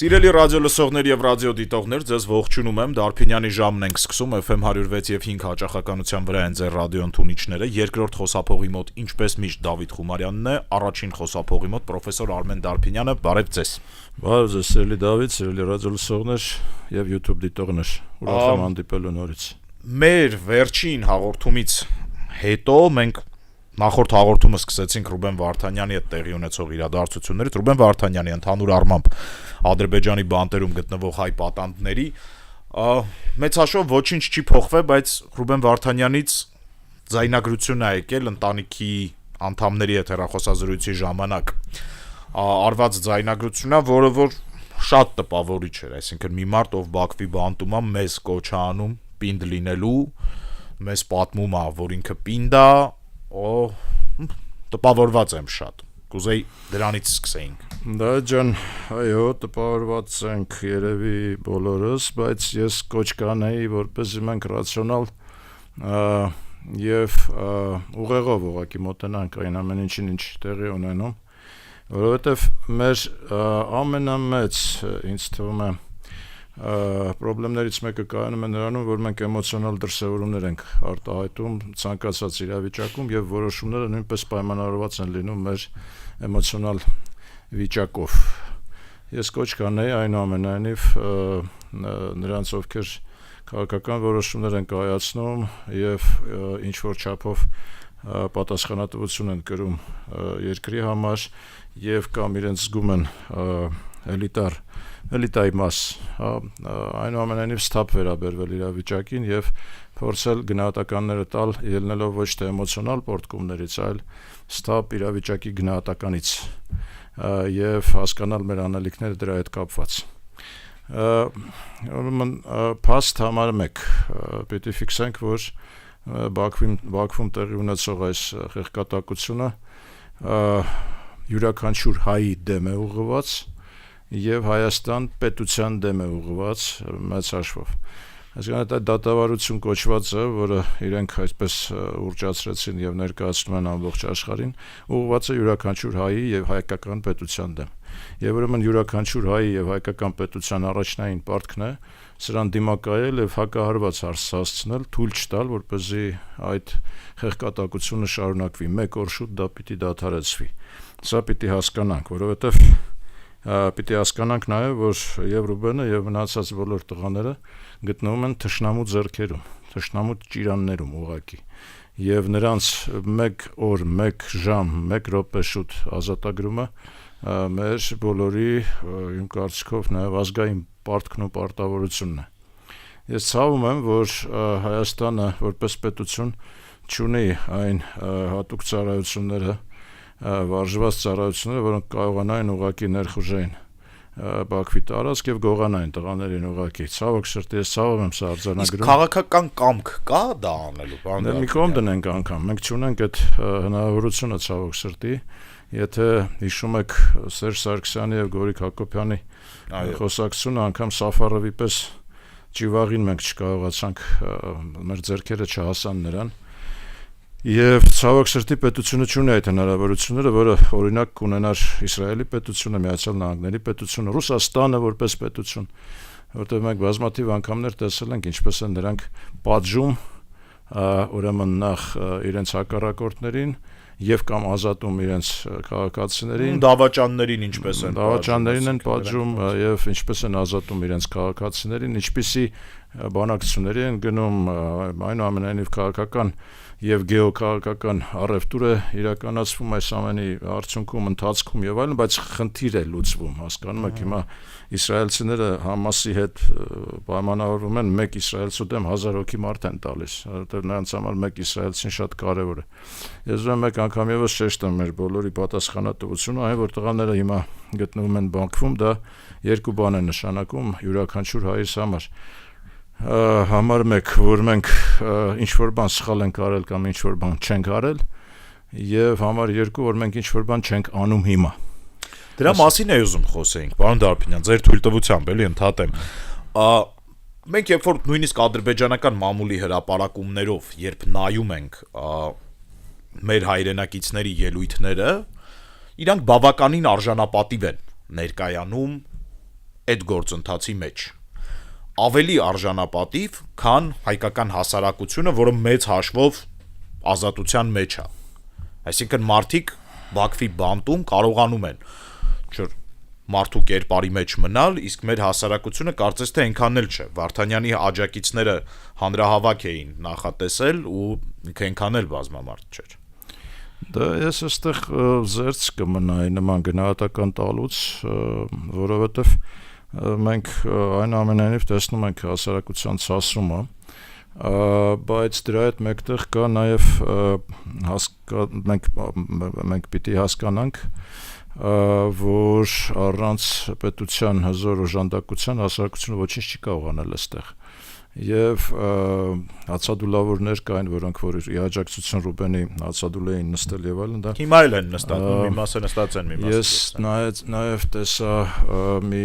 Սիրելի ռադիո լսողներ եւ ռադիո դիտողներ, ձեզ ողջունում եմ։ Դարփինյանի ժամն ենք սկսում FM 106 եւ 5 հաճախականության վրա են ձեր ռադիո ընթունիչները։ Երկրորդ խոսափողի մոտ ինչպես միշտ Դավիթ Խումարյանն է, առաջին խոսափողի մոտ պրոֆեսոր Արմեն Դարփինյանը։ Բարև ձեզ։ Բարև ձեզ, սիրելի Դավիթ, սիրելի ռադիո լսողներ եւ YouTube դիտողներ։ Ուրախ եմ հանդիպելու նորից։ Մեր վերջին հաղորդումից հետո մենք նախորդ հաղորդումը սկսեցինք Ռուբեն Վարդանյանի հետ տեղի ունեցող իրադարձություններից։ Ռուբեն Վարդանյանի ընդհանուր առմամբ Ադրբեջանի բանտերում գտնվող հայ պատանդների մեծ հաշվով ոչինչ չի փոխվել, բայց Ռուբեն Վարդանյանից ձայնագրություն է եկել ընտանիքի անդամների հետ հեռախոսազրույցի ժամանակ արված ձայնագրությունն է, որը որ շատ տպավորիչ էր, այսինքն մի մարդ, ով Բաքվի բանտում է, մեզ կոչ է անում պինդ լինելու, մեզ պատմում է, որ ինքը պինդ է, տպավորված եմ շատ, կուզեի դրանից սկսեինք։ Դա ջան, այո, տպավորված ենք երևի բոլորս, բայց ես կոչ կանեի, որպեսզի մենք ռացիոնալ եւ ուղեղով ուղղակի մոտենանք այն ամեն ինչին, ինչ տեղի ունենում, որովհետեւ մեր ամենամեծ ինձ թվում է պրոբլեմներից մեկը կայանում է նրանում, որ մենք էմոցիոնալ դրսևորումներ ենք արտահայտում ցանկացած իրավիճակում եւ որոշումները նույնպես պայմանավորված են լինում մեր էմոցիոնալ վիճակով։ Ես կոչ կանեի այնուամենայնիվ նրանց, ովքեր քաղաքական որոշումներ են կայացնում եւ ինչ որ չափով պատասխանատվություն են կրում երկրի համար եւ կամ իրենց զգում են էլիտայի մաս, այնուամենայնիվ սթափ վերաբերվել իրավիճակին եւ փորձել գնահատականները տալ ելնելով ոչ թե էմոցիոնալ պորտկումներից, այլ սթափ իրավիճակի գնահատականից եւ հասկանալ մեր անելիքները դրա հետ կապված։ Ուրեմն փաստ համար 1 պիտի ֆիքսենք, որ Բաքվում տեղի ունեցող այս խեղկատակությունը յուրաքանչյուր հայի դեմ է ուղղված եւ Հայաստան պետության դեմ է ուղղված մեծ հաշվով։ Այսինքն այդ դատավարություն կոչվածը, որը իրենք այսպես ուռճացրեցին եւ ներկայացնում են ամբողջ աշխարհին, ուղղված է յուրաքանչյուր հայի եւ հայկական պետության դեմ։ Եվ ուրեմն յուրաքանչյուր հայի եւ հայկական պետության առաջնային պարտքն է սրան դիմակայել եւ հակահարված հասցնել, թույլ չտալ, որպեսզի այդ խեղկատակությունը շարունակվի։ Մեկ օր շուտ դա պիտի դադարեցվի։ Սա պիտի հասկանանք, որովհետեւ պիտի հասկանանք նաեւ, որ եւ Ռուբենը եւ մնացած բոլոր տղաները գտնվում են թշնամու ձեռքերում, թշնամու ճիրաններում ուղակի։ Եվ նրանց 1 օր, 1 ժամ, 1 րոպե շուտ ազատագրումը մեր բոլորի իմ կարծիքով նաեւ ազգային պարտքն ու պարտավորությունն է։ Ես ցավում եմ, որ Հայաստանը որպես պետություն չունի այն հատուկ ծառայությունները, վարժված ծառայությունները, որոնք կարողանային ուղղակի ներխուժեին Բաքվի տարածք եւ գողանային տղաներին ուղղակի։ Ցավոք սրտի, ես ցավում եմ սա արձանագրում։ Իսկ քաղաքական կամք կա դա անելու, բան։ Մի կողմ դնենք անգամ, մենք չունենք այդ հնարավորությունը ցավոք սրտի, եթե հիշում եք Սերժ Սարգսյանի եւ Գորիկ Հակոբյանի խոսակցությունը, անգամ Սաֆարովի պես ճիվաղին մենք չկարողացանք, մեր ձեռքերը չհասան նրան։ Եվ ցավոք սրտի պետությունը չունի այդ հնարավորությունները, որը օրինակ կունենար Իսրայելի պետությունը, Միացյալ Նահանգների պետությունը, Ռուսաստանը որպես պետություն, որտեղ մենք բազմաթիվ անգամներ տեսել ենք ինչպես են նրանք պատժում ուրեմն նախ իրենց հակառակորդներին եւ կամ ազատում իրենց քաղաքացիներին, դավաճաններին ինչպես են դավաճաններին են պատժում եւ ինչպես են ազատում իրենց քաղաքացիներին, ինչպիսի բանակցությունների են գնում, այնուամենայնիվ քաղաքական եւ գեոքաղաքական առևտուր է իրականացվում այս ամենի արդյունքում, ընթացքում եւ այլն, բայց խնդիր է լուծվում, հասկանում եք, հիմա իսրայելցիները Համասի հետ պայմանավորվում են 1 իսրայելցու դեմ 1000 հոգի մարդ են տալիս, որտեղ նրանց համար 1 իսրայելցին շատ կարեւոր է։ Ես ուզում եմ մեկ անգամ եւս շեշտեմ մեր բոլորի պատասխանատվությունը, այն որ տղաները հիմա գտնվում են Բաքվում, դա երկու բան է նշանակում յուրաքանչյուր հայիս համար։ Համար 1, որ մենք ինչ-որ բան սխալ ենք արել կամ ինչ-որ բան չենք արել, եւ համար 2, որ մենք ինչ-որ բան չենք անում հիմա։ Դրա մասին է ուզում խոսեինք, պարոն Դարփինյան, ձեր թույլտվությամբ էլի ընդհատեմ։ Մենք երբ որ նույնիսկ ադրբեջանական մամուլի հրապարակումներով, երբ նայում ենք մեր հայրենակիցների ելույթները, իրանք բավականին արժանապատիվ են ներկայանում այդ գործընթացի մեջ ավելի արժանապատիվ, քան հայկական հասարակությունը, որը մեծ հաշվով ազատության մեջ է։ Այսինքն մարդիկ Բաքվի բանտում կարողանում են մարդու կերպարի մեջ մնալ, իսկ մեր հասարակությունը կարծես թե այնքան էլ չէ։ Վարդանյանի աջակիցները հանրահավաք էին նախատեսել ու այնքան էլ բազմամարդ չէր։ Դա ես այստեղ զերծ կմնայի նման գնահատական տալուց, որովհետև մենք այնուամենայնիվ տեսնում ենք հասարակության ցասումը, բայց դրա հետ մեկտեղ կա նաև մենք պիտի հասկանանք, որ առանց պետության հզոր օժանդակության հասարակությունը ոչինչ չի կարող անել այստեղ։ Եվ հացադուլավորներ կային, որոնք որ ի աջակցություն Ռուբենի հացադուլ էին նստել եւ այլն, դա հիմա էլ են նստած, մի մասը նստած են, մի մասը։ Ես նաև տեսա մի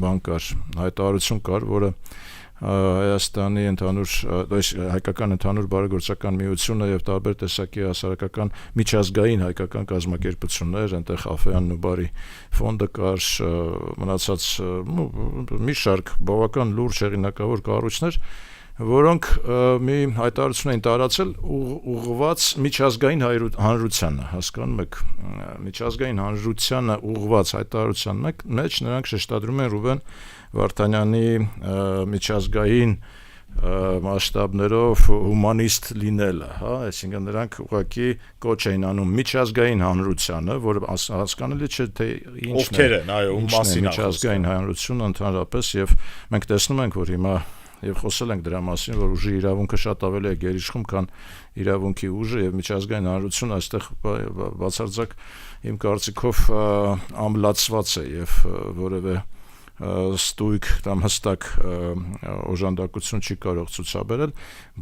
բան կար, հայտարարություն կար, որը Հայաստանի հայկական ընդհանուր բարեգործական միությունը եւ տարբեր տեսակի հասարակական միջազգային հայկական կազմակերպություններ, այնտեղ Աֆեան Նուբարի ֆոնդը կար, մնացած մի շարք բավական լուրջ հեղինակավոր կառույցներ, որոնք մի հայտարարություն էին տարածել ուղղված միջազգային հանրությանը, հասկանում եք, միջազգային հանրությանը ուղղված հայտարարության մեջ նրանք շեշտադրում են Ռուբեն Վարդանյանի միջազգային մասշտաբներով հումանիստ լինելը, հա, այսինքն նրանք ուղղակի կոչ էին անում միջազգային հանրությանը, որը հասկանալի չէ թե ինչն է, միջազգային հանրությունը ընդհանրապես, եւ մենք տեսնում ենք, որ հիմա եւ խոսել ենք դրա մասին, որ ուժի իրավունքը շատ ավելի է գերիշխում, քան իրավունքի ուժը, եւ միջազգային հանրությունը այստեղ բացարձակ իմ կարծիքով ամլացված է եւ որևէ ստույգ կամ հստակ օժանդակություն չի կարող ցուցաբերել,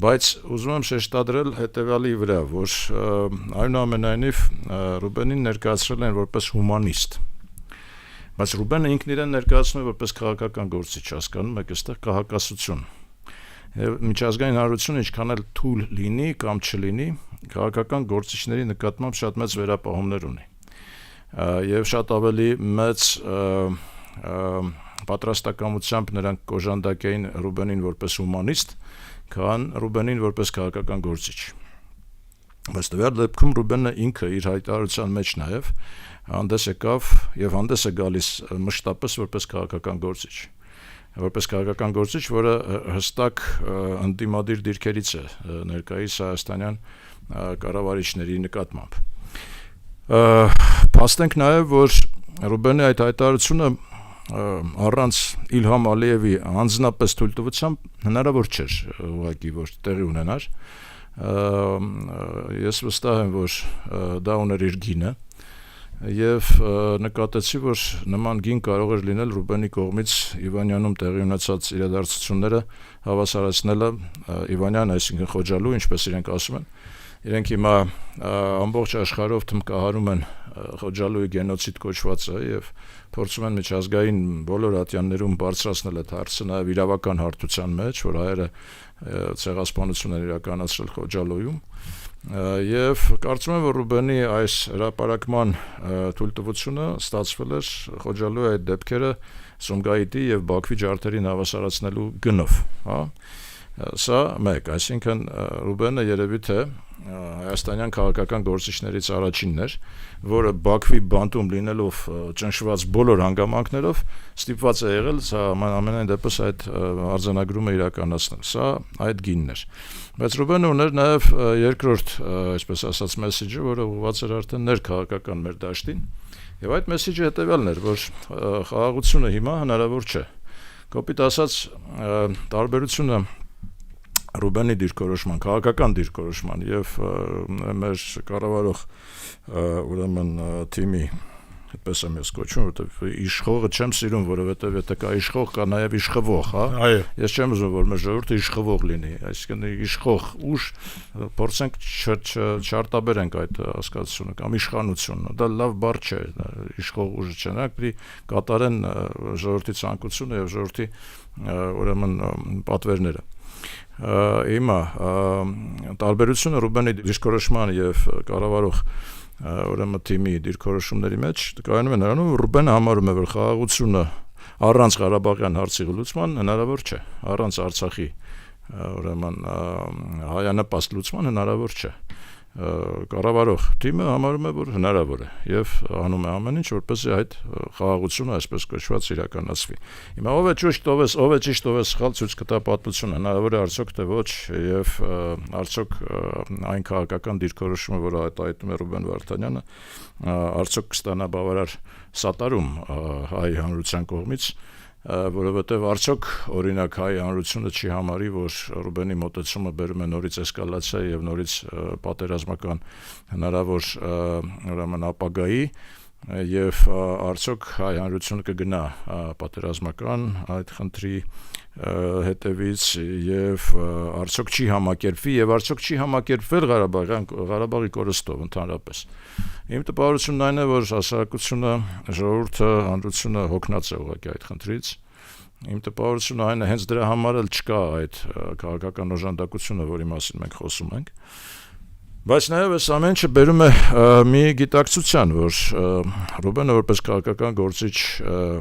բայց ուզում եմ շեշտադրել հետեւյալի վրա, որ այնուամենայնիվ Ռուբենին ներկայացրել են որպես հումանիստ, բայց Ռուբենը ինքն իրեն ներկայացնում է որպես քաղաքական գործիչ, հասկանում եք, այստեղ կա հակասություն։ Եվ միջազգային հանրությունը ինչքան էլ թույլ լինի կամ չլինի, քաղաքական գործիչների նկատմամբ շատ մեծ վերապահումներ ունի եւ շատ ավելի մեծ պատրաստակամությամբ նրանք կոժանդակեին Ռուբենին որպես հումանիստ, քան Ռուբենին որպես քաղաքական գործիչ։ Բայց դեռ դեպքում Ռուբենը ինքը իր հայտարարության մեջ նաև հանդես եկավ եւ հանդես է գալիս մշտապես որպես քաղաքական գործիչ, որը հստակ ընդդիմադիր դիրքերից է ներկայիս հայաստանյան կառավարիչների նկատմամբ։ Փաստենք նաև, որ Ռուբենի այդ հայտարարությունը առանց Իլհամ Ալիևի անձնապես թույլտվությամբ հնարավոր չէր ուղղակի որ տեղի ունենար։ Ես վստահ եմ, որ դա ուներ իր գինը եւ նկատեցի, որ նման գին կարող էր լինել Ռուբենի կողմից Իվանյանում տեղի ունեցած իրադարձությունները հավասարացնելը Իվանյան, այսինքն Խոջալու, ինչպես իրենք ասում են, իրենք հիմա ամբողջ աշխարհով թմկահարում են Խոջալուի գենոցիդ կոչվածը եւ փորձում են միջազգային բոլոր ատյաններում բարձրացնել այդ հարցը նաեւ իրավական հարթության մեջ, որ հայերը ցեղասպանություն են իրականացրել Խոջալույում եւ կարծում եմ, որ Ռուբենի այս հրապարակման թույլտվությունը ստացվել էր Խոջալուի այդ դեպքերը Սումգայիթի եւ Բաքվի ջարդերին հավասարացնելու գնով, հա։ Սա մեկ, այսինքն Ռուբենը երևի թե հայաստանյան քաղաքական գործիչներից առաջինն էր, որը Բաքվի բանտում լինելով ճնշված բոլոր հանգամանքներով ստիպված է եղել ամենայն դեպս այդ արձանագրումը իրականացնել։ Սա այդ գինն էր։ Բայց Ռուբենը ուներ նաև երկրորդ, այսպես ասած, մեսեջը, որը ուղղված էր արդեն ներքաղաքական մեր դաշտին, եւ այդ մեսեջը հետեւյալն էր, որ խաղաղությունը հիմա հնարավոր չէ։ Կոպիտ ասած, տարբերությունը Ռուբենի դիրքորոշման, քաղաքական դիրքորոշման եւ մեր կառավարող ուրեմն թիմի, այդպես եմ ես կոչում, որովհետեւ իշխողը չեմ սիրում, որովհետեւ եթե կա իշխող, կա նաեւ իշխվող, հա։ Ես չեմ ուզում, որ մեր ժողովուրդը իշխվող լինի, այսինքն իշխող ուժ փորձենք չարտաբերենք այդ հասկացությունը կամ իշխանությունը, դա լավ բառ չէ, իշխող ուժը չէ, նրանք պիտի կատարեն ժողովրդի ցանկությունը եւ ժողովրդի ուրեմն պատվերները։ Հիմա տարբերությունը Ռուբենի դիրքորոշման եւ կառավարող ուրեմն թիմի դիրքորոշումների մեջ կայանում է նրանում, որ Ռուբենը համարում է, որ խաղաղությունը առանց Ղարաբաղյան հարցի լուծման հնարավոր չէ, առանց Արցախի ուրեմն հայանպաստ լուծման հնարավոր չէ։ Կառավարող թիմը համարում է, որ հնարավոր է եւ անում է ամեն ինչ, որպեսզի այդ խաղաղությունը այսպես կոչված իրականացվի։ Հիմա ով է ճիշտ, ով է սխալ ցույց կտա պատմությունը, հնարավոր է արդյոք թե ոչ եւ արդյոք այն քաղաքական դիրքորոշումը, որը հայտարարում է Ռուբեն Վարդանյանը, արդյոք կստանա բավարար սատարում հայ հանրության կողմից, որովհետև արդյոք օրինակ հայ հանրությունը չի համարի, որ Ռուբենի մոտեցումը բերում է նորից էսկալացիա եւ նորից պատերազմական հնարավոր ուրեմն ապագայի եւ արդյոք հայ հանրությունը կգնա պատերազմական այդ խնդրի հետևից եւ արդյոք չի համակերպվի եւ արդյոք չի համակերպվել Ղարաբաղի կորստով ընդհանրապես։ Իմ տպավորությունն այն է, որ հասարակությունը, ժողովուրդը, հանրությունը հոգնած է ուղղակի այդ խնդրից։ Իմ տպավորությունը այն է, հենց դրա համար էլ չկա այդ քաղաքական օժանդակությունը, որի մասին մենք խոսում ենք։ Բայց նաև այս ամեն ինչը բերում է մի գիտակցության, որ Ռուբենը որպես քաղաքական գործիչ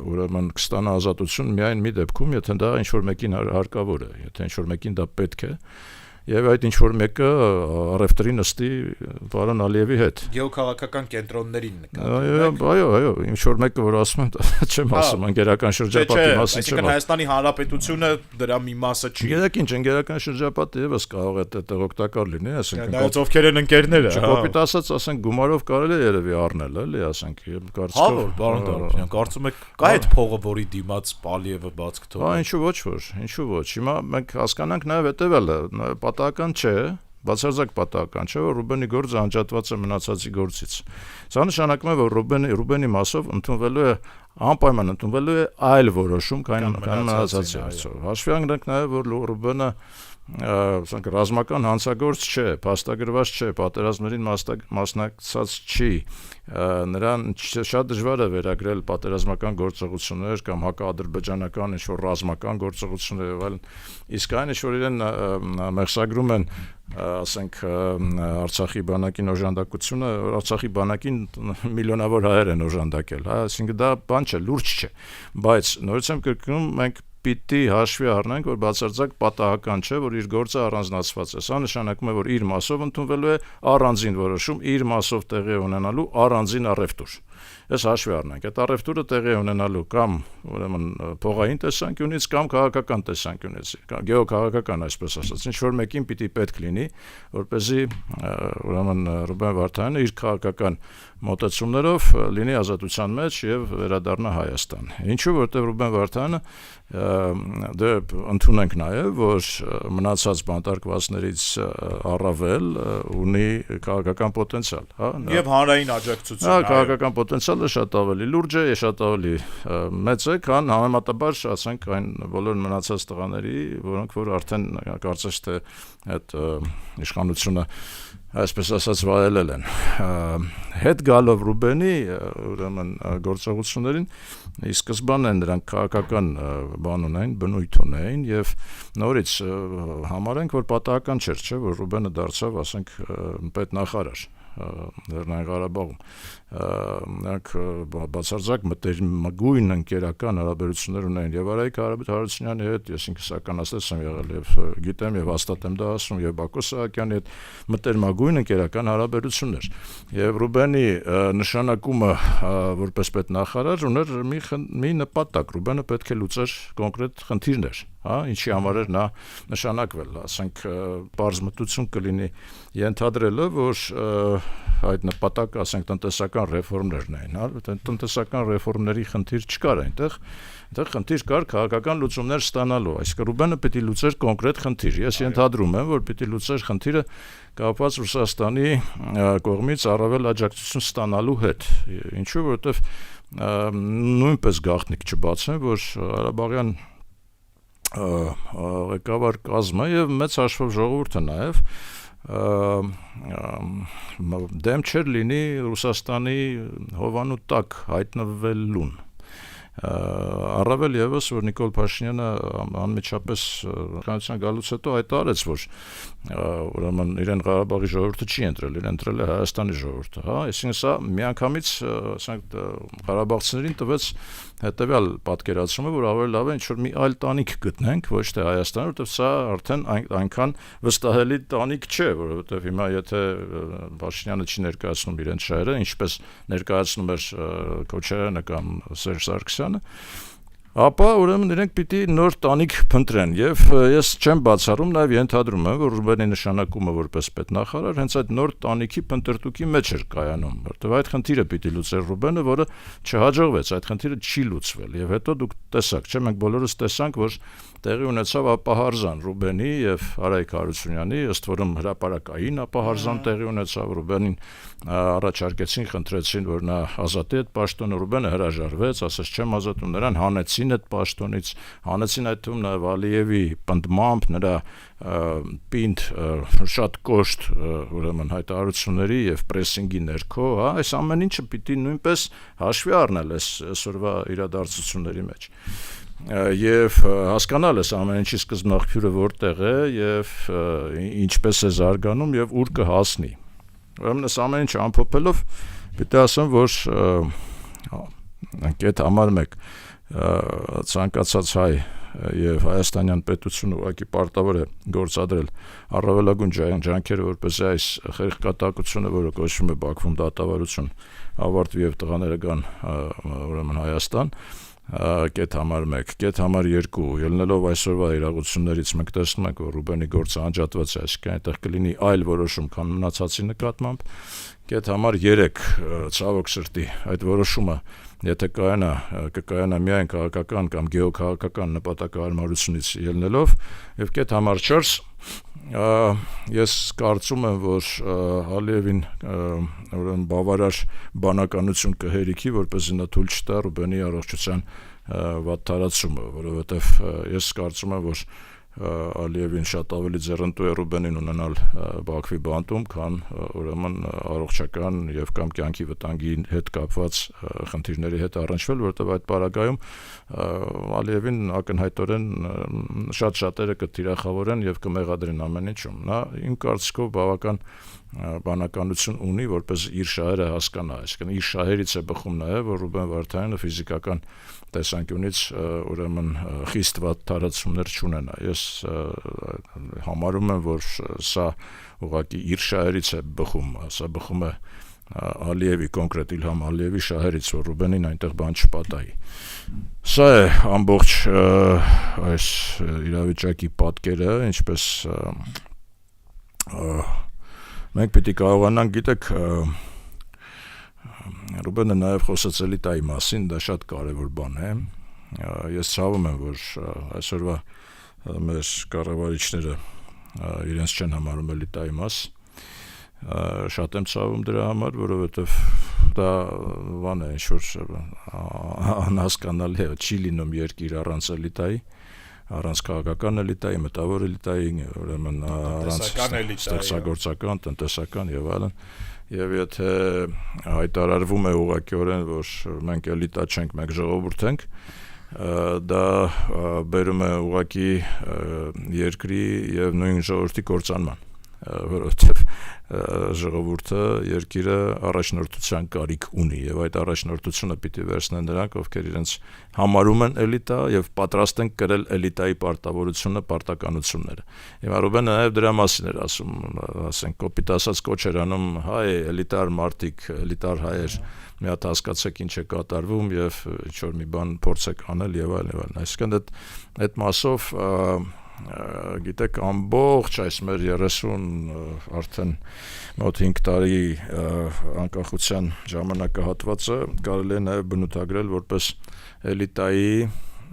ուրեմն կստանա ազատություն միայն մի դեպքում, եթե դա ինչ-որ մեկին հարկավոր է, եթե ինչ-որ մեկին դա պետք է, եւ այդ ինչ-որ մեկը առևտրի նստի պարոն Ալիևի հետ։ Գեոքաղաքական կենտրոններին նկատի։ Այո, ինչ-որ մեկը, որ ասում են, չեմ ասում, ընկերական շրջապատի մասին չեմ ասում։ Այսինքն Հայաստանի Հանրապետությունը դրա մի մասը չի։ Գիտեք ինչ, ընկերական շրջապատը եւս կարող է տեղօգտակար լինի, ասենք։ Նայած ովքեր են ընկերները։ Չկոպիտ ասած, ասենք գումարով կարելի է երևի առնել, էլի, ասենք, կարծիքով։ Հա, պարոն Դարոբյան, կարծում եք կա այդ փողը, որի դիմաց Ալիևը բաց կթողի։ Հա, ինչու ոչ։ Հիմա մենք հասկանանք նաեւ հետեւելը, պատահական չէ, բացարձակ պատահական չէ, որ Ռուբենի գործը անջատված է մնացածի գործից։ Սա նշանակում է, որ Ռուբենի մասով ընդունվելու է անպայման ընդունվելու է այլ որոշում, քան մնացածի մասով։ Հաշվի առնենք նաեւ, որ Ռուբենը ասենք ռազմական հանցագործ չէ, փաստագրված չէ, պատերազմներին մասնակցած չի, նրան շատ դժվար է վերագրել պատերազմական գործողություններ կամ հակաադրբեջանական ինչ-որ ռազմական գործողություններ եւ այլն, իսկ այն ինչ-որ իրեն մեղսագրում են, ասենք Արցախի բանակին օժանդակությունը, Արցախի բանակին միլիոնավոր հայեր են օժանդակել, հա, այսինքն դա բան չէ, լուրջ չէ, բայց նորից եմ կրկնում, մենք պիտի հաշվի առնենք, որ բացարձակ պատահական չէ, որ իր գործը առանձնացված է։ Սա նշանակում է, որ իր մասով ընդունվելու է առանձին որոշում, իր մասով տեղի ունենալու առանձին առևտուր։ Ես հաշվի առնենք, այդ առևտուրը տեղի ունենալու կամ ուրեմն փողային տեսանկյունից կամ քաղաքական տեսանկյունից, գեոքաղաքական այսպես ասած, ինչ որ մեկին պիտի պետք լինի, որպեսզի ուրեմն Ռուբեն Վարդանյանը իր քաղաքական մոտեցումներով լինի ազատության մեջ եւ վերադառնա Հայաստան։ Ինչու, որտեղ Ռուբեն Վարդանյանը դե ընդունենք նաեւ, որ մնացած բանտարկվածներից առավել ունի քաղաքական պոտենցիալ, հա։ Եվ հանրային աջակցություն։ Հա, քաղաքական պոտենցիալը շատ ավելի լուրջ է, շատ ավելի մեծ է, քան համեմատաբար, ասենք, այն բոլոր մնացած տղաների, որոնք որ արդեն կարծես թե այդ իշխանությունը այսպես ասած վայելել են։ Հետ գալով Ռուբենի ուրեմն գործողություններին ի սկզբանե նրանք քաղաքական բան ունեն, բնույթ ունեն եւ նորից համարենք, որ պատահական չէ, չէ, որ Ռուբենը դարձավ, ասենք, պետնախարար Լեռնային Ղարաբաղում։ Նրանք բացարձակ մտերմագույն ընկերական հարաբերություններ ունեն եւ Արայիկ Հարությունյանի հետ, ես ինքս ականացած եմ եղել եւ գիտեմ եւ հաստատ եմ դա ասում եւ Բակո Սահակյանի հետ մտերմագույն ընկերական հարաբերություններ։ Եվ Ռուբենի նշանակումը որպես պետնախարար ուներ մի նպատակ, Ռուբենը պետք է լուծեր կոնկրետ խնդիրներ, հա, ինչի համար էր նա նշանակվել, ասենք, բարձմտություն կլինի ենթադրելը, որ այդ նպատակը, ասենք, տնտեսական ռեֆորմներն էին, հա, տնտեսական ռեֆորմների խնդիր չկար այնտեղ, այնտեղ խնդիր կար քաղաքական լուծումներ ստանալու, այսինքն Ռուբենը պիտի լուծեր կոնկրետ խնդիր։ Ես ենթադրում եմ, որ պիտի լուծեր խնդիրը կապված Ռուսաստանի կողմից առավել աջակցություն ստանալու հետ։ Ինչու, որովհետև նույնպես գաղտնիք չբացեմ, որ Ղարաբաղյան ղեկավար կազմը եւ մեծ հաշվով ժողովուրդը նաեւ դեմ չէր լինի Ռուսաստանի հովանու տակ հայտնվելուն։ Առավել եւս, որ Նիկոլ Փաշինյանը անմիջապես իշխանության գալուց հետո հայտարարեց, որ ուրեմն իրեն Ղարաբաղի ժողովուրդը չի ընտրել, իրեն ընտրել է Հայաստանի ժողովուրդը, հա, այսինքն սա միանգամից, ասենք, ղարաբաղցիներին տվեց հետեւյալ պատկերացումը, որ ավելի լավ է ինչ-որ մի այլ տանիք գտնենք, ոչ թե Հայաստանը, որովհետև սա արդեն այնքան վստահելի տանիք չէ, որովհետև հիմա եթե Փաշինյանը չի ներկայացնում իրենց շահերը, ինչպես ներկայացնում էր Քոչարյանը կամ Սերժ Սարգսյանը, ապա ուրեմն իրենք պիտի նոր տանիք փնտրեն եւ ես չեմ բացառում, նաեւ ենթադրում եմ, որ Ռուբենի նշանակումը որպես պետնախարար հենց այդ նոր տանիքի փնտրտուքի մեջ էր կայանում, որտեղ այդ խնդիրը պիտի լուծեր Ռուբենը, որը չհաջողվեց, այդ խնդիրը չի լուծվել եւ հետո դուք տեսաք, չէ՞, մենք բոլորս տեսանք, որ տեղի ունեցավ ապահարզան Ռուբենի եւ Արայք Հարությունյանի, ըստ որում հրապարակային ապահարզան տեղի ունեցավ, Ռուբենին առաջարկեցին, խնդրեցին, որ նա ազատի այդ պաշտոնը, Ռուբենը հրաժարվեց, ասաց չեմ ազատում, նրան հանեցին այդ պաշտոնից, հանեցին այդ թվում նաև Ալիևի պնդմամբ, նրա պինդ շատ կոշտ ուրեմն հայտարարությունների եւ պրեսինգի ներքո, այս ամեն ինչը պիտի նույնպես հաշվի առնել այսօրվա իրադարձությունների մեջ եւ հասկանալ այս ամեն ինչի սկզբնաղբյուրը որտեղ է եւ ինչպես է զարգանում եւ ուր կհասնի։ Ուրեմն այս ամեն ինչը ամփոփելով պիտի ասեմ, որ այդ համար մեկ ցանկացած հայ եւ հայաստանյան պետությունը ուղղակի պարտավոր է գործադրել առավելագույն ջանքերը, որպեսզի այս խեղկատակությունը, որը կոչվում է Բաքվում դատավարություն, ավարտվի եւ տղաները գան ուրեմն Հայաստան, կետ համար 1, կետ համար 2, ելնելով այսօրվա իրողություններից մենք տեսնում ենք, որ Ռուբենի գործը անջատված է, այսինքն այդտեղ կլինի այլ որոշում, քան մնացածի նկատմամբ, կետ համար 3, ցավոք սրտի, այդ որոշումը եթե կկայանա միայն քաղաքական կամ գեոքաղաքական նպատակահարմարությունից ելնելով, եւ կետ համար 4, ես կարծում եմ, որ Ալիևին ուրեմն բավարար բանականություն կհերիքի, որպեսզի նա թույլ չտա Ռուբենի առողջության վատ տարածումը, որովհետև ես կարծում եմ, որ Ալիևին շատ ավելի ձեռնտու է Ռուբենին ունենալ Բաքվի բանտում, քան ուրեմն առողջական եւ կամ կյանքի վտանգի հետ կապված խնդիրների հետ առնչվել, որտեղ այդ պարագայում Ալիևին ակնհայտորեն շատերը կտիրախավորեն եւ կմեղադրեն ամեն ինչում։ Նա իմ կարծիքով բավական բանականություն ունի, որպես իր շահերը հասկանա, այսինքն իր շահերից է բխում նաեւ, որ Ռուբեն Վարդանյանը ֆիզիկական տեսանկյունից ուրեմն խիստ վատ տարածումներ չունենա։ Ես համարում եմ, որ սա ուղղակի իր շահերից է բխում, սա բխում է Ալիևի կոնկրետ Իլհամ Ալիևի շահերից, որ Ռուբենին այնտեղ բան չպատահի։ Սա է ամբողջ այս իրավիճակի պատկերը, ինչպես մենք պիտի կարողանանք, գիտեք, Ռուբենը նաև խոսեց էլիտայի մասին, դա շատ կարևոր բան է։ Ես ցավում եմ, որ այսօրվա մեր կառավարիչները իրենց չեն համարում էլիտայի մաս։ Շատ եմ ցավում դրա համար, որովհետև դա բան է, ինչ-որ անհասկանալի է, չի լինում երկիր առանց էլիտայի, առանց քաղաքական էլիտայի, մտավոր էլիտայի, ուրեմն առանց ստեղծագործական, տնտեսական եւ այլն։ Եվ եթե հայտարարվում է ուղղակիորեն, որ մենք էլիտա չենք, մենք ժողովուրդ ենք, դա բերում է ուղղակի երկրի եւ նույն ժողովրդի կործանման, որովհետեւ ժողովուրդը երկիրը առաջնորդության կարիք ունի եւ այդ առաջնորդությունը պիտի վերցնեն նրանք, ովքեր իրենց համարում են էլիտա եւ պատրաստ են կրել էլիտայի պարտավորությունը, պարտականությունները։ Հիմա Ռուբենը նաեւ դրա մասին էր ասում, ասենք կոպիտ ասած կոչ էր անում հայ էլիտար մարդիկ, էլիտար հայեր, մի հատ հասկացեք ինչ է կատարվում եւ ինչ որ մի բան փորձեք անել եւ այլն։ Այսինքն այդ մասով գիտեք, ամբողջ այս մեր 30 արդեն մոտ 5 տարի անկախության ժամանակահատվածը կարելի է նաև բնութագրել որպես էլիտայի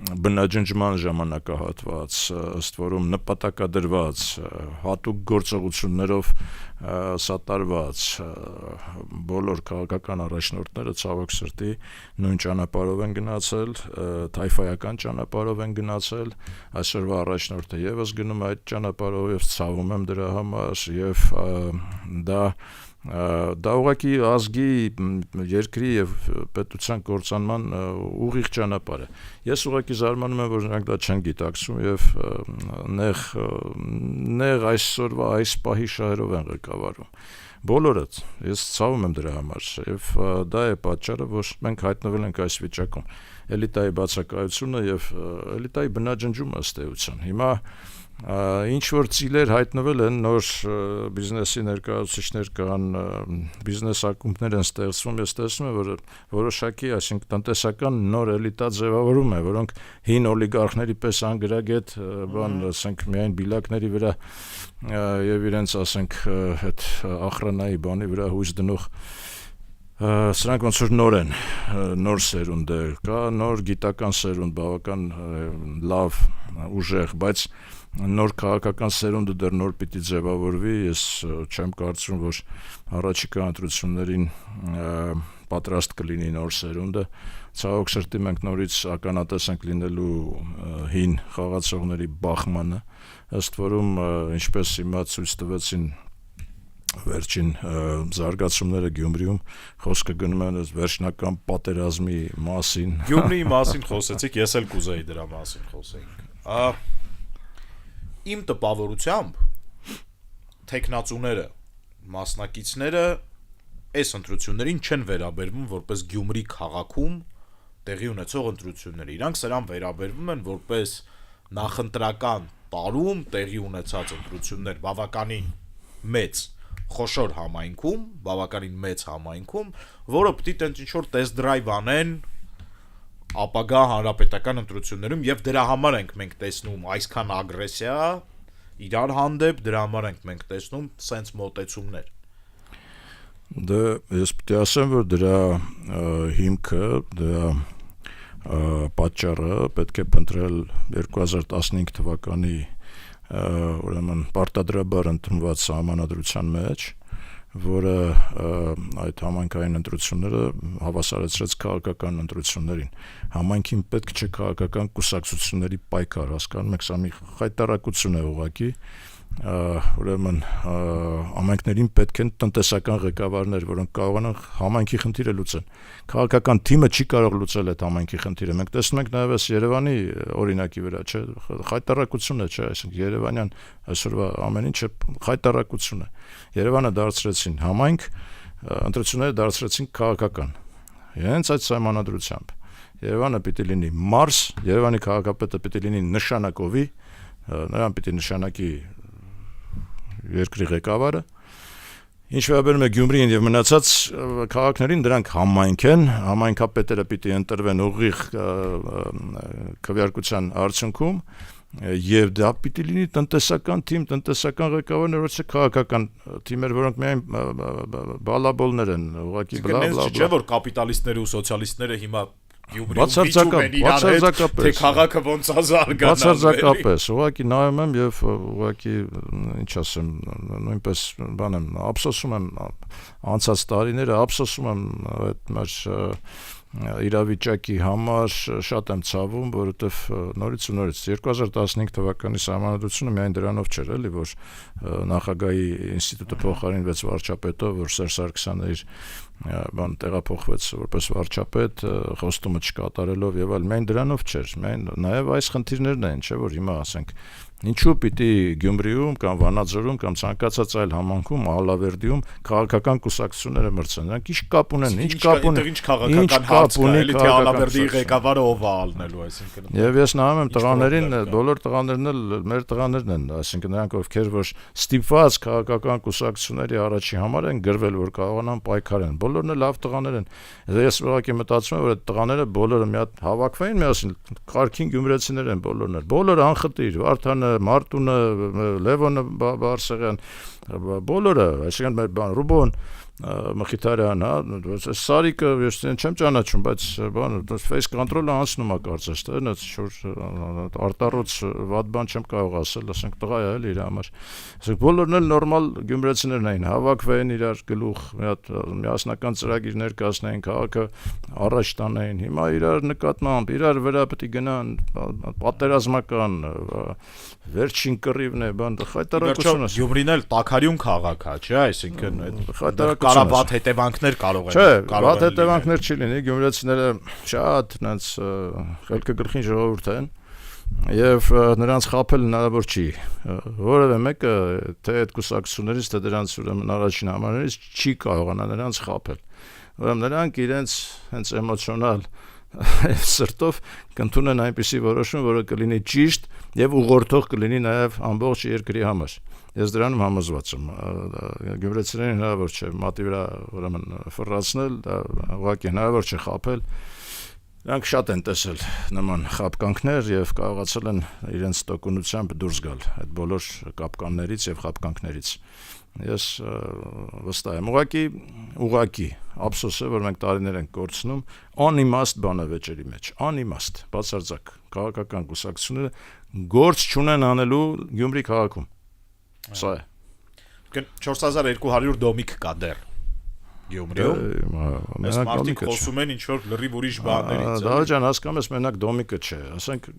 բնաջնջման ժամանակահատված, ըստ որում նպատակադրված, հատուկ գործողություններով սատարված բոլոր քաղաքական առաջնորդները ցավոք սրտի նույն ճանապարհով են գնացել, թայֆայական ճանապարհով են գնացել, այսօրվա առաջնորդը եւս գնում է այդ ճանապարհով եւ ցավում եմ դրա համար եւ դա ուղղակի ազգի, երկրի եւ պետության կործանման ուղիղ ճանապարհ է։ Ես ուղղակի զարմանում եմ, որ նրանք դա չեն գիտակցում եւ նեղ այսօրվա այս պահի շահերով են ղեկավարում։ Բոլորը, ես ցավում եմ դրա համար եւ դա է պատճառը, որ մենք հայտնվել ենք այս վիճակում։ էլիտայի բացակայությունը եւ էլիտայի բնաջնջումը ըստ էության։ Հիմա ինչ որ ծիլեր հայտնվել են, նոր բիզնեսի ներկայացուցիչներ կան, բիզնես ակումբներ են ստեղծվում, ես տեսնում եմ, որ որոշակի, այսինքն տնտեսական նոր էլիտա ձևավորում է, որոնք հին օլիգարխների պես անգրագետ, ասենք միայն բիլակների վրա եւ իրենց, ասենք, այդ ախրանայի բանի վրա հույս դնող սրանք ոնց որ նոր են, նոր սերունդ է, կա նոր գիտական սերունդ, բավական լավ, ուժեղ, բայց նոր քաղաքական սերունդը դեռ նոր պիտի ձևավորվի, ես չեմ կարծում, որ առաջիկա ընտրություններին պատրաստ կլինի նոր սերունդը, ցավոք սրտի մենք նորից ականատես ենք լինելու հին խաղացողների բախմանը, ըստ որում ինչպես հիմա ցույց տվեցին վերջին զարգացումները Գյումրիում, խոսքը գնում է վերջնական պատերազմի մասին։ Գյումրիի մասին խոսեցիք, ես էլ կուզեի դրա մասին խոսեինք։ Իմ տպավորությամբ տեխնացուները, մասնակիցները այս ընտրություններին չեն վերաբերվում որպես Գյումրի քաղաքում տեղի ունեցող ընտրությունների։ Իրանք սրան վերաբերվում են որպես նախընտրական տարում տեղի ունեցած ընտրություններ բավականին մեծ խոշոր համայնքում, բավականին մեծ համայնքում, որը պիտի տենց ինչ-որ test drive անեն ապագա հանրապետական ընտրություններում եւ դրա համար ենք մենք տեսնում այսքան ագրեսիա իրար հանդեպ, դրա համար ենք մենք տեսնում սենց մոտեցումներ։ Դե ես պիտի ասեմ, որ դրա հիմքը, դրա պատճառը պետք է փնտրել 2015 թվականի ուրեմն պարտադրաբար ընդունված համանadrության մեջ, որը այդ համայնքային ընտրությունները հավասարեցրեց քաղաքական ընտրություններին։ Համայնքին պետք չէ քաղաքական կուսակցությունների պայքար, հասկանում եք, սա մի խայտարակություն է ուղղակի, ուրեմն համայնքներին պետք են տնտեսական ղեկավարներ, որոնք կարողանան համայնքի խնդիրը լուծեն։ Քաղաքական թիմը չի կարող լուծել այդ համայնքի խնդիրը։ Մենք տեսնում ենք նաև այս Երևանի օրինակի վրա, չէ, խայտարակություն է, չէ, այսինքն Երևանյան այսօրվա ամեն ինչը խայտարակություն է։ Երևանը դարձրեցին համայնք, ընտրությունները դարձրեցին քաղաքական։ Հենց այդ սահմանադրությամբ Երևանը պիտի լինի Մարս, Երևանի քաղաքապետը պիտի լինի նշանակովի, նրան պիտի նշանակի երկրի ղեկավարը։ Ինչ վերաբերում է Գյումրիին եւ մնացած քաղաքներին, դրանք համայնք են, համայնքապետերը պիտի ընտրվեն ուղիղ քվեարկության արդյունքում եւ դա պիտի լինի տնտեսական թիմ, տնտեսական ղեկավարներ, ոչ թե քաղաքական թիմեր, որոնք միայն բալաբոլներ են, ուղղակի բլա չէ որ կապիտալիստները ու սոցիալիստները հիմա Բացարձակապես, թե քաղաքը ոնց է զարգանալ։ Բացարձակապես, ուղղակի նայում եմ եւ ուղղակի ինչ ասեմ, նույնպես բան եմ, ափսոսում եմ անցած տարիները, ափսոսում եմ այդ մեր իրավիճակի համար, շատ եմ ցավում, որովհետեւ նորից 2015 թվականի սահմանադրությունը միայն դրանով չէր, էլի, որ նախագահի ինստիտուտը փոխարինվեց վարչապետով, որ Սերժ Սարգսյանը իր բան տեղափոխվեց որպես վարչապետ, խոստումը չկատարելով եւ այլ, միայն դրանով չէր, միայն նաեւ այս խնդիրներն են, չէ՞ որ հիմա ասենք ինչու պիտի Գյումրիում կամ Վանաձորում կամ ցանկացած այլ համայնքում Ալավերդիում քաղաքական կուսակցությունները մրցեն, նրանք ինչ կապ ունեն, ինչ կապ ունեն, ինչ քաղաքական հարց կա, էլի թե Ալավերդիի ղեկավարը ով է ալնելու, այսինքն։ Եվ ես նայում եմ տղաներին, բոլոր տղաներն էլ մեր տղաներն են, այսինքն նրանք ովքեր որ ստիպված քաղաքական կուսակցությունների առաջի համար են գրվել, որ կարողանան պայքարեն, բոլորն էլ լավ տղաներ են։ Ես ուղղակի մտածում եմ, որ այդ տղաները բոլորը մի հատ հավաքվեին միասին, Խարքին գյումրեցիներ են բոլորն էլ, բոլորը անխտիր, Վարդանը, Մարտունը, Լևոնը Բարսեղյան, բոլորը, այսինքն մեր բան Ռուբոն, Մխիթարյան, հա, Սարիկը ես չեմ ճանաչում, բայց բան, face control-ը անցնում է կարծես, դա շուտ արտառոց վատ բան չեմ կարող ասել, ասենք տղա է էլի իր համար։ Ասենք բոլորն էլ նորմալ գյումրեցիներն էին, հավաքվեին իրար գլուխ, մի հատ միասնական ծրագիր ներկայացնեին, քաղաքը առաջ տանեին։ Հիմա իրար նկատմամբ, իրար վրա պետք է գնան պատերազմական վերջին կռիվն է, բան, խայտարակություն է։ Գյումրին էլ տաքարյուն քաղաք է, չէ՞, այսինքն այդ կարաբադ հետևանքներ կարող են։ Չէ, վատ հետևանքներ չի լինի, գյումրեցիները շատ նրանց խելքը գլխին ժողովուրդ են եւ նրանց խաբել հնարավոր չի։ Որևէ մեկը թե այդ կուսակցություններից, թե դրանց ուրեմն առաջին համարներից չի կարողանա նրանց խաբել։ Ուրեմն նրանք իրենց հենց էմոցիոնալ սրտով կընդունեն այնպիսի որոշում, որը կլինի ճիշտ եւ ուղղորդող կլինի նաեւ ամբողջ երկրի համար։ Ես դրանում համոզված եմ։ Գյումրեցիներին հնարավոր չէ մատի վրա ուրեմն ֆռացնել, դա ուղղակի հնարավոր չէ խաբել։ Նրանք շատ են տեսել նման խապկանքներ եւ կարողացել են իրենց տոկունությամբ դուրս գալ այդ բոլոր կապկաններից եւ խապկանքներից։ Ես վստահ եմ, ուղղակի ափսոս է, որ մենք տարիներ ենք կորցնում անիմաստ բանավեճերի մեջ, անիմաստ, բացարձակ քաղաքական կուսակցությունները գործ չունեն անելու Գյումրի քաղաքում։ Սա է։ 4200 դոմիկ կա դեռ Գյումրիում։ Այս մարդիկ խոսում են ինչ-որ լրիվ ուրիշ բաներից։ Դա ջան, հասկանում ես, մենակ դոմիկը չէ, ասենք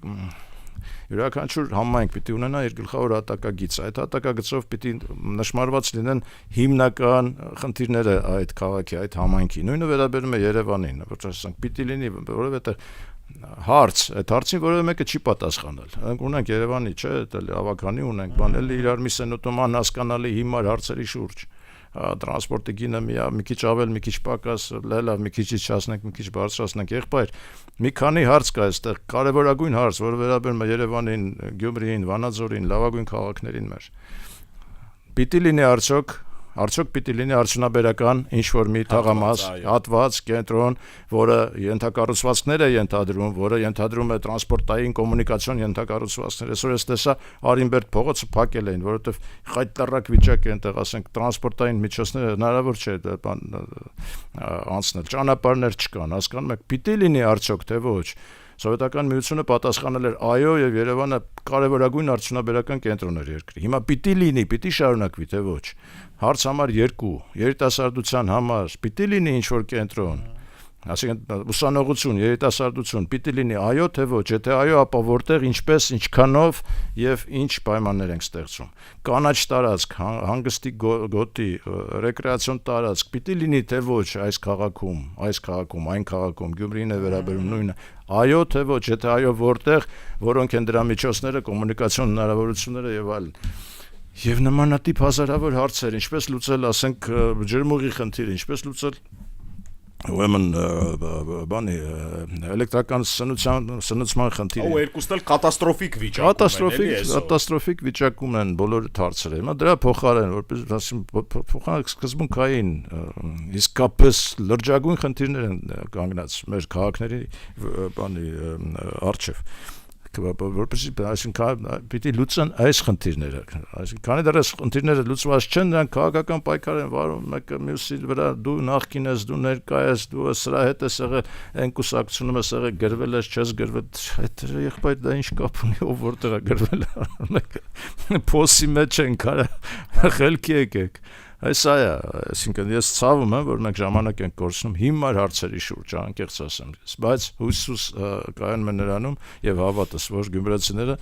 յուրաքանչյուր համայնք պիտի ունենա իր գլխավոր հատակագիծը։ Այդ հատակագծով պիտի նշмарված լինեն հիմնական խնդիրները այդ քաղաքի, այդ համայնքի։ Նույնը վերաբերում է Երևանին, որ ասենք պիտի լինի, որովհետեւ հարց, այդ հարցին որևէ մեկը չի պատասխանել։ Մենք ունենք Երևանի, չէ, ավականի ունենք, բան էլի իրար մի սենոտոման հասկանալի հիմար հարցերի շուրջ։ Տրանսպորտի գինը մի քիչ ավել, մի քիչ պակաս, լավ, մի քիչ իջացնենք, մի քիչ բարձրացնենք, եղբայր։ Մի քանի հարց կա այստեղ, կարևորագույն հարց, որը վերաբերում է Երևանին, Գյումրիին, Վանաձորին, լավագույն քաղաքներին մեր։ Պիտի լինի արդյոք պիտի լինի արդյունաբերական ինչ-որ մի թաղամաս, հատված, կենտրոն, որը ենթակառուցվածքներ է ենթադրում, որը ենթադրում է տրանսպորտային կոմունիկացիոն ենթակառուցվածքներ։ Այսօր ես տեսա Արինբերտ փողոցը փակել էին, որովհետև խայտարակ վիճակ է այնտեղ, ասենք, տրանսպորտային միջոցները հնարավոր չէ անցնել, ճանապարհներ չկան, հասկանում եք, պիտի լինի արդյոք թե ոչ։ Սովետական միությունը պատասխանել էր այո եւ Երևանը կարևորագույն արդյունաբերական կենտրոն էր երկրի։ Հիմա պիտի լինի, պիտի շարունակվի թե ոչ։ Հարց համար 2 երիտասարդության համար պիտի լինի ինչ-որ կենտրոն։ Այսինքն ուսանողություն, երիտասարդություն պիտի լինի այո թե ոչ, եթե այո, ապա որտեղ, ինչպես, ինչքանով եւ ինչ պայմաններ ենք ստեղծում։ Կանաչ տարածք, հանգստի գոտի, ռեկրեացիոն տարածք պիտի լինի թե ոչ այս քաղաքում, այն քաղաքում, Գյումրին է վերաբերում նույնը։ Այո թե ոչ, եթե այո, որտեղ, որոնք են դրա միջոցները, կոմունիկացիոն հնարավորությունները եւ այլն։ Եվ նմանատիպ հազարավոր հարցեր, ինչպես լուծել, ասենք, ջրմուղի խնդիրը, ինչպես լուծել ուրեմն բանի էլեկտրական սնուցման խնդիրը։ Երկուսն էլ կատաստրոֆիկ վիճակում են, կատաստրոֆիկ վիճակում են բոլոր հարցերը։ Հիմա դրա փոխարեն, որպես ասեմ, փոխանակ սկզբունքային իսկապես լրջագույն խնդիրներ են կանգնած մեր քաղաքների բանի առջև։ Որպեսզի այսինքն պիտի լուծեն այս խնդիրները, այսինքն քանի դեռ այս խնդիրները լուծված չեն, նրանք քաղաքական պայքար են վարում մեկը մյուսի վրա, դու նախկին ես, դու ներկա ես, դու սրա հետ ես եղել, այն կուսակցությունում ես եղել, գրվել ես, չես գրվել, այդ եղբայր դա ինչ կապ ունի, ով որտեղ է գրվել, փոսի մեջ են կարա, խելքի եկեք։ Այս է, այսինքն ես ցավում եմ, որ մենք ժամանակ ենք կորցնում հիմար հարցերի շուրջ, անկեղծ ասեմ ես, բայց հույսուս կայանում է նրանում եւ հավատս, որ գյումրեցիները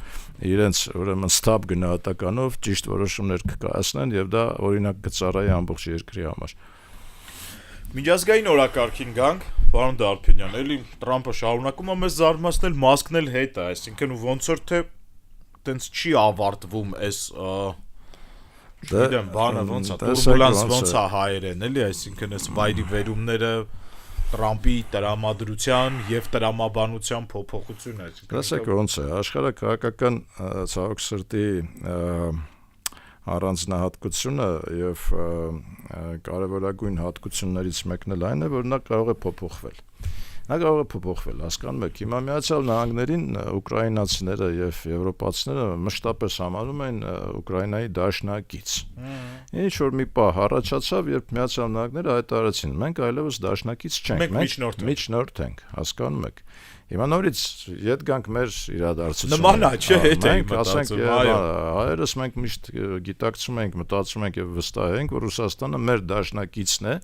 իրենց ուրեմն ստապ գնահատականով ճիշտ որոշումներ կկայացնեն եւ դա օրինակ կծառայի ամբողջ երկրի համար։ Միջազգային օրակարգին գանք, պարոն Դարփինյան, էլի Տրամփը շարունակում է մեզ զարմացնել, մասկն էլ հետ է, այսինքն ոնց որ թե տենց չի ավարտվում այս Դեմ բանը ոնց է, տուրբուլանս ոնց է հայերեն, էլի, այսինքն այս վայրի վերումները Տրամփի տրամադրության եւ տրամաբանության փոփոխությունը, այսինքն Տեսեք ոնց է, աշխարհը քաղաքական ցավոք սրտի առանձնահատկությունը եւ կարևորագույն հատկություններից մեկն էլ այն է, որ նա կարող է փոփոխվել։ Նա կարող է փոփոխվել, հասկանում եք, հիմա Միացյալ Նահանգներին ուկրաինացիները եւ եվրոպացիները մշտապես համարում են Ուկրաինայի դաշնակից։ Ինչ որ մի պահ առաջացավ, երբ Միացյալ Նահանգները հայտարարեցին, մենք այլևս դաշնակից չենք, մենք միջնորդ ենք, հասկանում եք։ Հիմա նորից ետ գանք մեր իրադարձությունները։ Նման է, չէ, հետ ենք մտածում, հայերս մենք միշտ գիտակցում ենք, մտածում ենք եւ վստահ ենք, որ Ռուսաստանը մեր դաշնակիցն է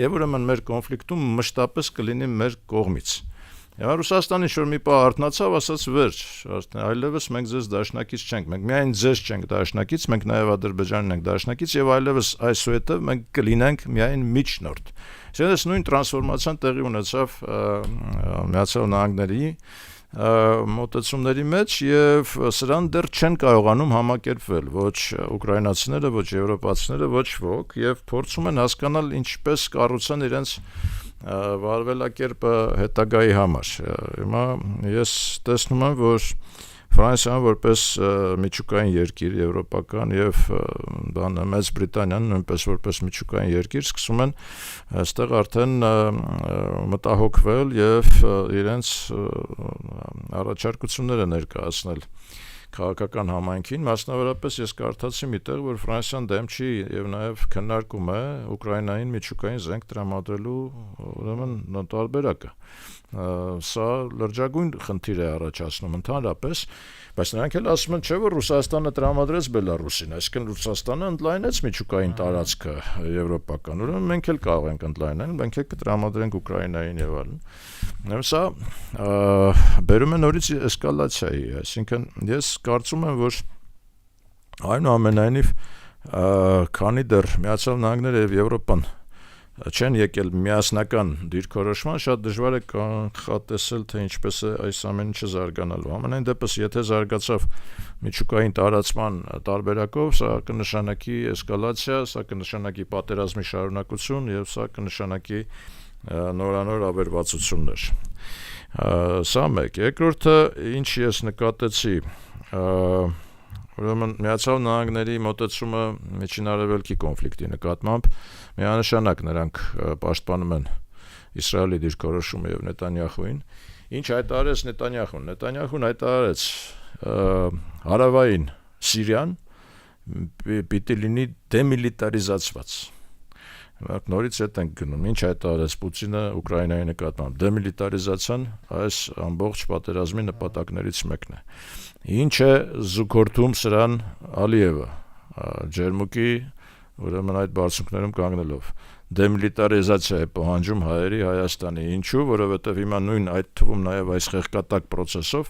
եւ ուրեմն մեր կոնֆլիկտում մշտապես կլինի մեր կողմից։ Եվ Ռուսաստանը ինչ-որ մի պահ արթնացավ, ասաց վերջ, այլևս մենք ձեզ դաշնակից չենք, մենք միայն ձեզ չենք դաշնակից, մենք նաև Ադրբեջանին ենք դաշնակից եւ այլևս այսուհետև մենք կլինենք միայն միջնորդ։ Այս նույն տրանսֆորմացիան տեղի ունեցավ Միացյալ Նահանգների մոտեցումների մեջ եւ սրան դեռ չեն կարողանում համակերպվել ոչ ուկրաինացիները, ոչ եվրոպացիները, ոչ ոք եւ փորձում են հասկանալ ինչպես կառուցեն իրենց վարվելակերպը հետագայի համար։ Հիմա ես տեսնում եմ, որ Ֆրանսիան որպես միջուկային երկիր եվրոպական եւ Մեծ Բրիտանիան նույնպես որպես միջուկային երկիր սկսում են այստեղ արդեն մտահոգվել եւ իրենց առաջարկությունները ներկայացնել քաղաքական համայնքին, մասնավորապես ես կարդացի միտեղ, որ Ֆրանսիան դեմ չի եւ նաեւ քննարկում է Ուկրաինային միջուկային զենք տրամադրելու ուրեմն տարբերակը։ Սա լրջագույն խնդիր է առաջացնում ընդհանրապես, բայց նրանք էլ ասում են, չէ՞ որ Ռուսաստանը տրամադրեց Բելարուսին, այսինքն Ռուսաստանը ընդլայնեց միջուկային տարածքը եվրոպական, ուրեմն մենք էլ կարող ենք ընդլայնել, մենք էլ կտրամադրենք Ուկրաինային եւ այլն։ Սա բերում է նորից էսկալացիայի, այսինքն ես կարծում եմ, որ այնուամենայնիվ քանի դեռ Միացյալ Նահանգները եւ Եվրոպան չեն եկել միասնական դիրքորոշման, շատ դժվար է կանխատեսել, թե ինչպես է այս ամեն ինչը զարգանալու։ Ամենայն դեպս, եթե զարգացավ միջուկային տարածման տարբերակով, սա կնշանակի էսկալացիա, սա կնշանակի պատերազմի շարունակություն եւ սա կնշանակի նորանոր ավերվածություններ։ Սա մեկ։ Երկրորդը, ինչ ես նկատեցի, ուրեմն Միացյալ Նահանգների մոտեցումը Միջին Արևելքի կոնֆլիկտի նկատմամբ միանշանակ նրանք պաշտպանում են Իսրայելի դիրքորոշումը եւ Նետանյախուին։ Ինչ հայտարարեց Նետանյախուն։ Նետանյախուն հայտարարեց հարավային Սիրիան պիտի լինի դեմիլիտարիզացված։ Մենք նորից հետ ենք գնում։ Ինչ հայտարարեց Պուտինը Ուկրաինայի նկատմամբ։ Դեմիլիտարիզացիան այս ամբողջ պատերազմի նպատակներից մեկն է։ Ինչ է զուգորդում սրան Ալիևը Ջերմուկի ուրեմն այդ բարձունքներում կանգնելով դեմիլիտարիզացիա է պահանջում հայերի Հայաստանի ինչու որովհետև հիմա նույն այդ թվում նաև այս խեղկատակ process-ով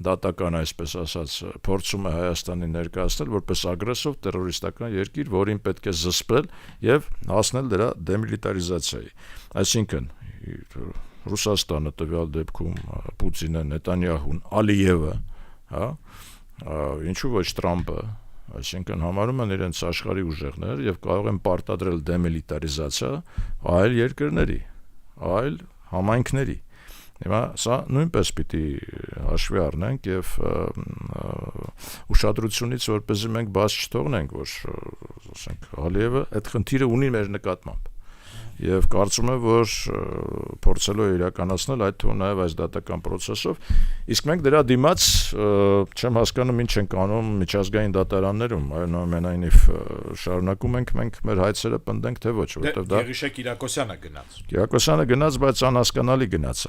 դատական այսպես ասած փորձում է Հայաստանի ներկայացնել որպես ագրեսոր տերորիստական երկիր որին պետք է զսպել եւ հասնել դրա դեմիլիտարիզացիայի այսինքն Ռուսաստանը տվյալ դեպքում Պուտինը Նետանյախուն Ալիևը հա ինչու ոչ Տրամպը այսինքն համարում են իրենց աշխարհի ուժեղներ եւ կարող են պարտադրել դեմիլիտարիզացիա այլ երկրների, այլ համայնքների։ Հիմա սա նույնպես պիտի հաշվի առնենք եւ ուշադրությունից որպեսզի մենք բաց չթողնենք, որ ասենք Ալիևը այդ խնդիրը ունի մեր նկատմամբ։ Եվ կարծում եմ, որ փորձելու է իրականացնել այդ թվում նաև այս դատական process-ով, իսկ մենք դրա դիմաց չեմ հասկանում ինչ ենք անում միջազգային դատարաններում, այնուամենայնիվ շարունակում ենք մենք մեր հայցերը պնդենք, թե ոչ, որովհետև դա Գերիշե Կիրակոսյանը գնաց։ Կիրակոսյանը գնաց, բայց անհասկանալի գնաց,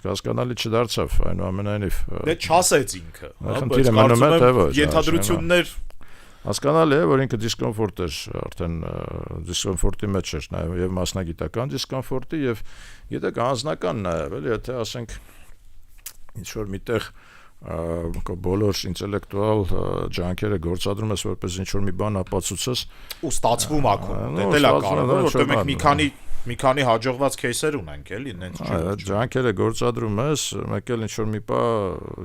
հասկանալի չդարձավ, այնուամենայնիվ Դե չասեց ինքը, խնդիրը մնում է, թե ոչ։ Ենթադրություններ Հասկանալի է, որ ինքը դիսկոմֆորտ էր, արդեն դիսկոմֆորտի մեջ էր նաև եւ մասնագիտական դիսկոմֆորտի եւ գիտեք անձնական նաև, էլի, եթե ասենք ինչ որ միտեղ բոլոր ինտելեկտուալ ջանքերը գործադրում ես որպես ինչ որ մի բան ապացուցես ու ստացվում ակում, դա էլ է կարևոր, որտեղ մենք մի քանի հաջողված кейսեր ունենք, էլի, նենց այդ ջանքերը գործադրում ես, մեկ էլ ինչ որ մի բա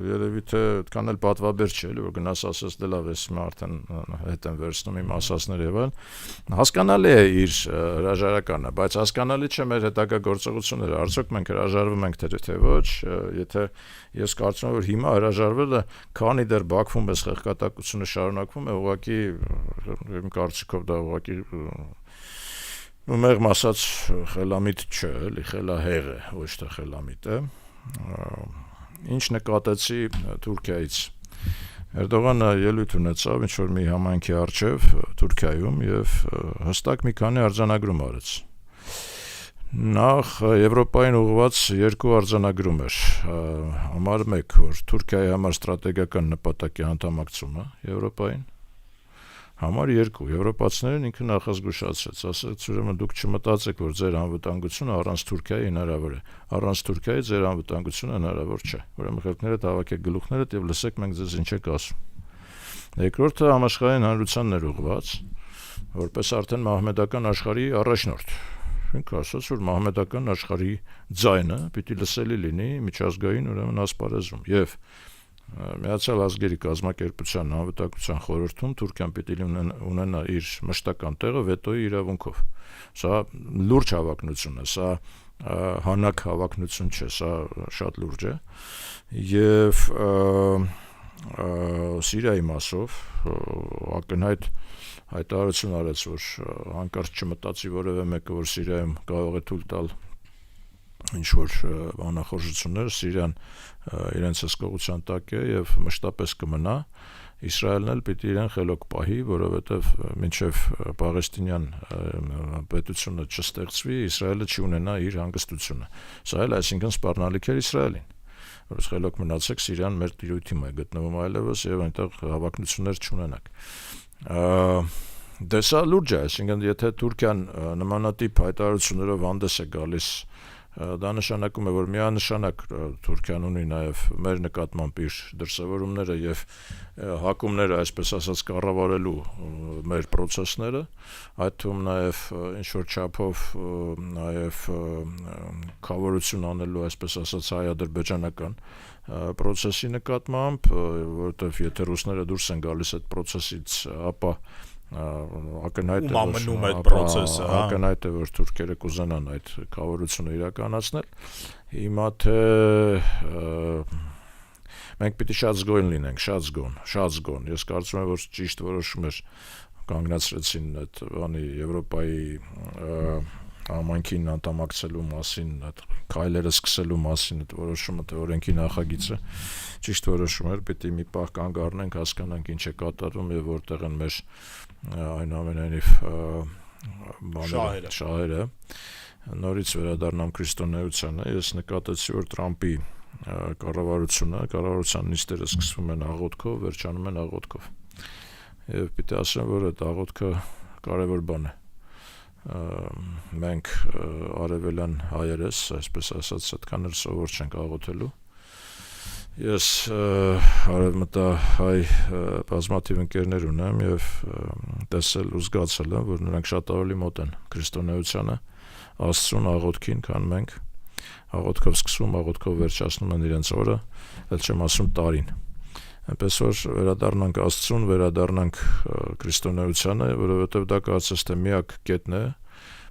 երևի թե այդքան էլ պատվաբեր չէ, էլի, որ գնաս ասես դե լավ, ես հիմա արդեն հետ եմ վերցնում իմ ասածներ եւ այլն։ Հասկանալի է իր հրաժարականը, բայց հասկանալի չէ մեր հետագա գործողությունները, արդյոք մենք հրաժարվում ենք թե ոչ, եթե ես կարծում եմ որ հիմա հրաժարվելը քանի դեռ Բաքվում էս խեղկատակությունը շարունակվում է, ուղղակի իմ կարծիքով դա ուղղակի Մեղմ ասած խելամիտ չէ, էլի խելահեղ է, ոչ թե խելամիտ է։ Ինչ նկատեցի Թուրքիայից։ Էրդողանը ելույթ ունեցավ ինչ-որ մի համայնքի առջև Թուրքիայում եւ հստակ մի քանի արձանագրում արեց։ Նախ Եվրոպային ուղղված երկու արձանագրում էր։ Համար 1, որ Թուրքիայի համար ստրատեգիական նպատակի անդամակցումը Եվրոպային Համար 2 եվրոպացիներն ինքը նախազգուշացրեց, ասաց ուրեմն դուք չմտածեք, որ ձեր անվտանգությունը առանց Թուրքիայի հնարավոր է, առանց Թուրքիայի ձեր անվտանգությունը հնարավոր չէ։ Ուրեմն խելքներդ հավաքեք գլուխներդ եւ լսեք մենք ձեզ ինչ ենք ասում։ Երկրորդը համաշխարհային հանրությանն էր ուղղված, որպես արդեն մահմեդական աշխարհի առաջնորդ։ Ինքը ասաց, որ մահմեդական աշխարհի ձայնը պիտի լսելի լինի միջազգային ուրեմն ասպարեզում եւ Միացյալ ազգերի կազմակերպության անվտանգության խորհրդում Թուրքիան պիտի ունենա իր մշտական տեղը վետոյի իրավունքով։ Սա լուրջ հավակնություն է, սա հանակ հավակնություն չէ, սա շատ լուրջ է, եւ Սիրիայի մասով ակնհայտ հայտարարություն արեց, որ հանկարծ չմտածի որևէ մեկը, որ Սիրիայում կարող է թույլ տալ ինչ-որ բանախորժություններ, Սիրիան իրենց հսկողության տակ է եւ մշտապես կմնա, Իսրայելն էլ պիտի իրեն խելոք պահի, որովհետեւ մինչեւ Պաղեստինյան պետությունը չստեղծվի, Իսրայելը չի ունենա իր հանգստությունը։ Սա էլ այսինքն սպառնալիք էր Իսրայելին, որ խելոք մնացեք, Սիրիան մեր տիրույթի մեջ գտնվում այլևս եւ այնտեղ հավակնություններ չունենաք։ Դե սա լուրջ է, այսինքն եթե Թուրքիան նմանատիպ հայտարարություններով հանդես է գալիս, դա նշանակում է, որ միանշանակ Թուրքիան ունի նաև մեր նկատմամբ իր դրսևորումները եւ հակումները, այսպես ասած, կառավարելու մեր process-ները, այդ թվում նաև ինչ որ չափով նաև կավորություն անելու, այսպես ասած, հայ-ադրբեջանական process-ի նկատմամբ, որովհետեւ եթե ռուսները դուրս են գալիս այդ process-ից, ապա ակնհայտ է, որ թուրքերը կուզենան այդ կավորությունը իրականացնել։ Հիմա թե մենք պիտի շատ զգոն լինենք, շատ զգոն։ Ես կարծում եմ, որ ճիշտ որոշումներ կանգնացրեցին այդ բանի Եվրոպայի համայնքին անդամակցելու մասին, այդ քայլերը սկսելու մասին, այդ որոշումը, թե օրենքի նախագիծը ճիշտ որոշում էր, պիտի մի պահ կանգ առնենք, հասկանանք ինչ է կատարվում եւ որտեղ են մեր այնուամենայնիվ շահերը։ Նորից վերադառնամ քրիստոնեությանը, ես նկատեցի, որ Տրամպի կառավարության նիստերը սկսվում են աղոթքով, վերջանում են աղոթքով։ Եվ պիտի ասեմ, որ այդ աղոթքը կարևոր բան է։ Մենք արևելյան հայերս, այսպես ասած, այդքան էլ սովոր չենք աղոթելու։ Ես արևմտահայ բազմաթիվ ընկերներ ունեմ եւ տեսել ու զգացել եմ, որ նրանք շատ ավելի մոտ են քրիստոնեությանը, Աստծուն, աղոթքին, քան մենք։ Աղոթքով սկսում, աղոթքով վերջացնում են իրենց օրը, էլ չեմ ասում տարին։ Այնպես որ վերադառնանք Աստծուն, վերադառնանք քրիստոնեությանը, որովհետեւ դա կարծես թե միակ կետն է,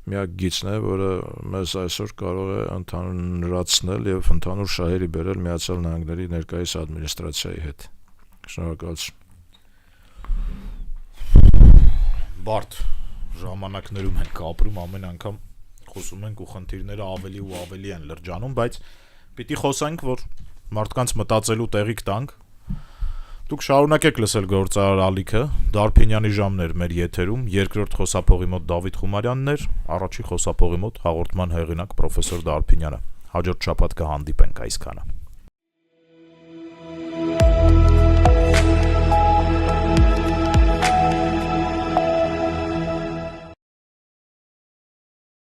միակ գիծն է, որը մեզ այսօր կարող է ընդհանրացնել եւ ընդհանուր շահերի բերել Միացյալ Նահանգների ներկայիս ադմինիստրացիայի հետ։ Շնորհակալություն։ Բարդ ժամանակներում ենք ապրում, ամեն անգամ խոսում ենք ու խնդիրները ավելի ու ավելի են լրջանում, բայց պիտի խոսենք, որ մարդկանց մտածելու տեղիք տանք։ Դուք շարունակեք լսել գործարար ալիքը, Դարփինյանի ժամներ մեր եթերում, երկրորդ խոսափողի մոտ Դավիթ Խումարյանն էր, առաջի խոսափողի մոտ հաղորդման հեղինակ պրոֆեսոր Դարփինյանը։ Հաջորդ շաբաթ կհանդիպենք այսքանը։